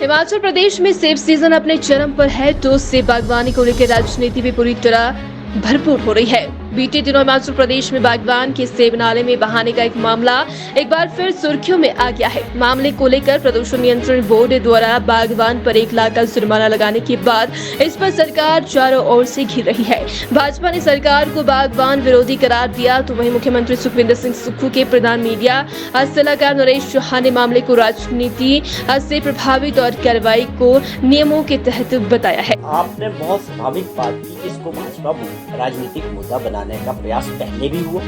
हिमाचल प्रदेश में सेब सीजन अपने चरम पर है तो सेब बागवानी को लेकर राजनीति भी पूरी तरह भरपूर हो रही है। बीते दिनों हिमाचल प्रदेश में बागवान के सेब नाले में बहाने का एक मामला एक बार फिर सुर्खियों में आ गया है। मामले को लेकर प्रदूषण नियंत्रण बोर्ड द्वारा बागवान पर 1 लाख का जुर्माना लगाने के बाद इस पर सरकार चारों ओर से घिर रही है। भाजपा ने सरकार को बागवान विरोधी करार दिया तो वहीं मुख्यमंत्री सुखविंदर सिंह सुक्खू के प्रधान मीडिया सलाहकार नरेश चौहान ने मामले को राजनीति से प्रभावित और कार्रवाई को नियमों के तहत बताया है। आपने बहुत स्वाभाविक बात की, इसको भाजपा राजनीतिक मुद्दा बनाने का प्रयास पहले भी हुआ।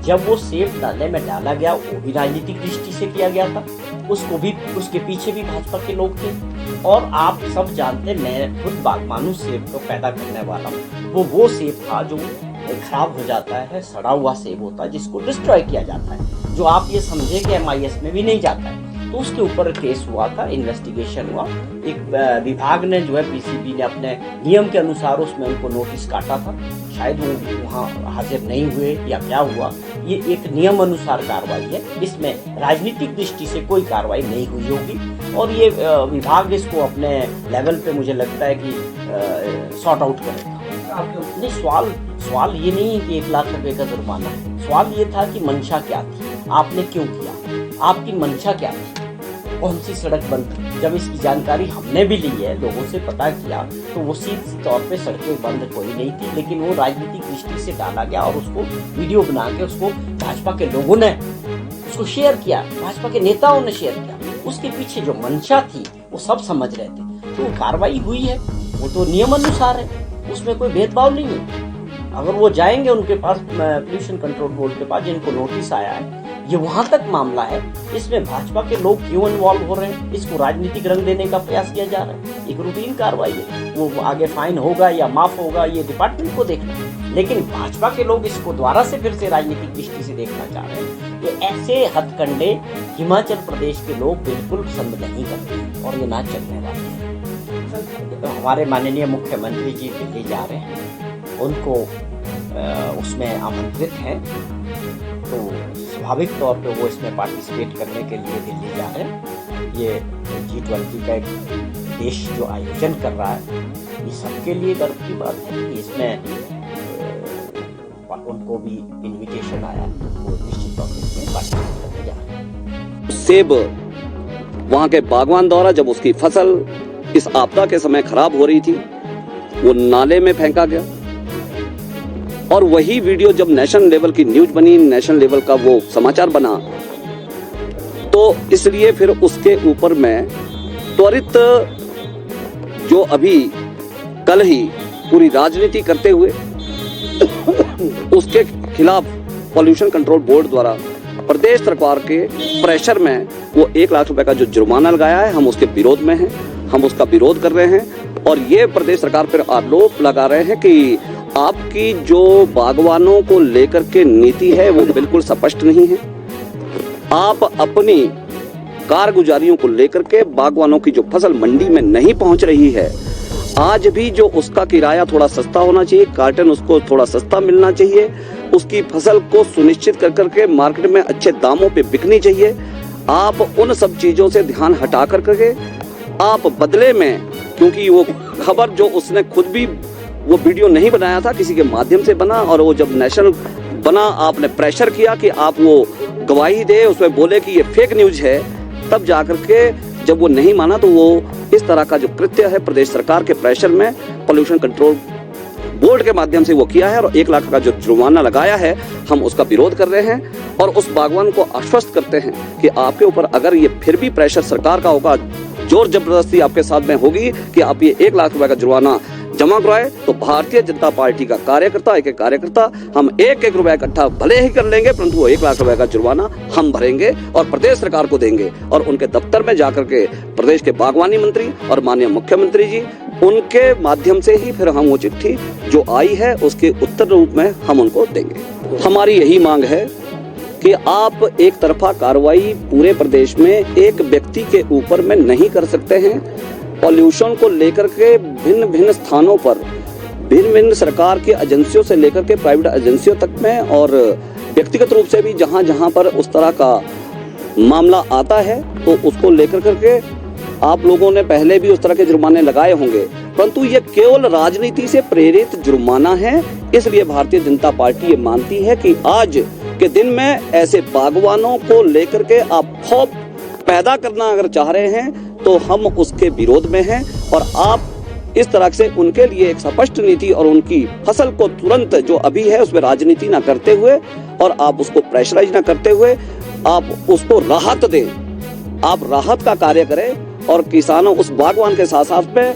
जब वो सेब नाले में डाला गया वो भी राजनीतिक दृष्टि से किया गया था, उसको भी, उसके पीछे भी भाजपा के लोग थे। और आप सब जानते हैं, मैं खुद बागवानों सेब को पैदा करने वाला हूँ। वो सेब था जो खराब हो जाता है, सड़ा हुआ सेब होता है जिसको डिस्ट्रॉय किया जाता है, जो आप ये समझे कि MIS में भी नहीं जाता है। तो उसके ऊपर केस हुआ था, इन्वेस्टिगेशन हुआ। एक विभाग ने जो है PCB ने अपने नियम के अनुसार उसमें उनको नोटिस काटा था। शायद वो वहाँ हाजिर नहीं हुए या क्या हुआ, ये एक नियम अनुसार कार्रवाई है। इसमें राजनीतिक दृष्टि से कोई कार्रवाई नहीं हुई होगी और ये विभाग इसको अपने लेवल पे मुझे लगता है कि सॉर्ट आउट करेगा। नहीं, सवाल ये नहीं है कि 1 लाख रुपए का जुर्माना। सवाल ये था कि मंशा क्या थी, आपने क्यों किया, आपकी मंशा क्या थी, कौन सी सड़क बंद थी। जब इसकी जानकारी हमने भी ली है, लोगों से पता किया, तो वो सीधे तौर पे सड़कें बंद कोई नहीं थी, लेकिन वो राजनीतिक दृष्टि से डाला गया और उसको वीडियो बना के उसको भाजपा के लोगों ने उसको शेयर किया, भाजपा के नेताओं ने शेयर किया। उसके पीछे जो मंशा थी वो सब समझ रहे थे। तो कार्रवाई हुई है, वो तो नियम अनुसार है, उसमें कोई भेदभाव नहीं है। अगर वो जाएंगे उनके पास, पोल्यूशन कंट्रोल बोर्ड के पास, जिनको नोटिस आया है, ये वहां तक मामला है। इसमें भाजपा के लोग क्यों इन्वॉल्व हो रहे हैं, इसको राजनीतिक रंग देने का प्रयास किया जा रहा है। एक रूटीन कार्रवाई है, वो आगे फाइन होगा या माफ होगा ये डिपार्टमेंट को देखना है। लेकिन भाजपा के लोग इसको दोबारा से फिर से राजनीतिक दृष्टि से देखना चाह रहे हैं। ये ऐसे हथकंडे हिमाचल प्रदेश के लोग बिल्कुल पसंद नहीं करते और ये ना चलने वाले हैं। तो हमारे माननीय मुख्यमंत्री जी दिल्ली जा रहे हैं, उनको उसमें आमंत्रित हैं, तो स्वाभाविक तौर पे वो इसमें पार्टिसिपेट करने के लिए दिल्ली जा रहे हैं। ये G20 का एक देश जो आयोजन कर रहा है, ये सबके लिए गर्व की बात है कि इसमें उनको भी इनविटेशन आया, वो निश्चित तौर पे इसमें पार्टिसिपेट करने जा रहे हैं। सेब वहाँ के बागवान द्वारा जब उसकी फसल इस आपदा के समय खराब हो रही थी, वो नाले में फेंका गया और वही वीडियो जब नेशनल लेवल की न्यूज बनी, नेशनल लेवल का वो समाचार बना, तो इसलिए फिर उसके ऊपर मैं त्वरित जो अभी कल ही पूरी राजनीति करते हुए उसके खिलाफ पॉल्यूशन कंट्रोल बोर्ड द्वारा प्रदेश सरकार के प्रेशर में वो 1 लाख रुपए का जो जुर्माना लगाया है, हम उसके विरोध में हैं, हम उसका विरोध कर रहे हैं। और ये प्रदेश सरकार पर आरोप लगा रहे हैं कि आपकी जो बागवानों को लेकर के नीति है वो बिल्कुल स्पष्ट नहीं है। आप अपनी कारगुजारियों को लेकर के बागवानों की जो फसल मंडी में नहीं पहुंच रही है, आज भी जो उसका किराया थोड़ा सस्ता होना चाहिए, कार्टन उसको थोड़ा सस्ता मिलना चाहिए, उसकी फसल को सुनिश्चित कर करके मार्केट में अच्छे दामों पे बिकनी चाहिए। आप उन सब चीजों से ध्यान हटा करके आप बदले में, क्योंकि वो खबर जो उसने खुद भी वो वीडियो नहीं बनाया था, किसी के माध्यम से बना, और वो जब नेशनल बना आपने प्रेशर किया कि आप वो गवाही दे, उसमें बोले कि ये फेक न्यूज है, तब जाकर के जब वो नहीं माना तो वो इस तरह का जो कृत्य है प्रदेश सरकार के प्रेशर में पॉल्यूशन कंट्रोल बोर्ड के माध्यम से वो किया है और 1 लाख का जो जुर्माना लगाया है, हम उसका विरोध कर रहे हैं और उस बागवान को आश्वस्त करते हैं कि आपके ऊपर अगर ये फिर भी प्रेशर सरकार का होगा, जोर जबरदस्ती आपके साथ में होगी कि आप ये 1 लाख रुपए का जुर्माना जमा कराए, तो भारतीय जनता पार्टी का कार्यकर्ता, एक कार्यकर्ता, हम 1-1 रुपया इकट्ठा भले ही कर लेंगे, परंतु वो 1 लाख रुपए का जुर्माना हम भरेंगे और प्रदेश सरकार को देंगे। और उनके दफ्तर में जाकर के प्रदेश के बागवानी मंत्री और माननीय मुख्यमंत्री जी, उनके माध्यम से ही फिर हम वो चिट्ठी जो आई है उसके उत्तर रूप में हम उनको देंगे। हमारी यही मांग है कि आप एक तरफा कार्रवाई पूरे प्रदेश में एक व्यक्ति के ऊपर में नहीं कर सकते हैं। पॉल्यूशन को लेकर के भिन्न भिन्न स्थानों पर, भिन्न भिन्न सरकार की एजेंसियों से लेकर के प्राइवेट एजेंसियों तक में और व्यक्तिगत रूप से भी जहां जहां पर उस तरह का मामला आता है, तो उसको लेकर करके आप लोगों ने पहले भी उस तरह के जुर्माने लगाए होंगे, परंतु ये केवल राजनीति से प्रेरित जुर्माना है। इसलिए भारतीय जनता पार्टी ये मानती है कि आज के दिन में ऐसे बागवानों को लेकर के आप खौफ पैदा करना अगर चाह रहे हैं तो हम उसके विरोध में हैं। और आप इस तरह से उनके लिए एक स्पष्ट नीति और उनकी फसल को तुरंत जो अभी है उसमें राजनीति ना करते हुए और आप उसको प्रेशराइज ना करते हुए आप उसको राहत दें, आप राहत का कार्य करें। और किसानों उस बागवान के साथ साथ में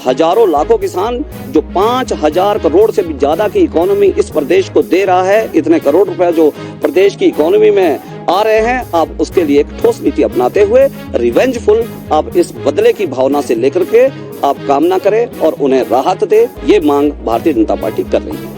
हजारों लाखों किसान जो 5,000 करोड़ से भी ज्यादा की इकोनॉमी इस प्रदेश को दे रहा है, इतने करोड़ रुपए जो प्रदेश की इकोनॉमी में आ रहे हैं, आप उसके लिए एक ठोस नीति अपनाते हुए रिवेंजफुल आप इस बदले की भावना से लेकर के आप काम ना करें और उन्हें राहत दे, ये मांग भारतीय जनता पार्टी कर रही है।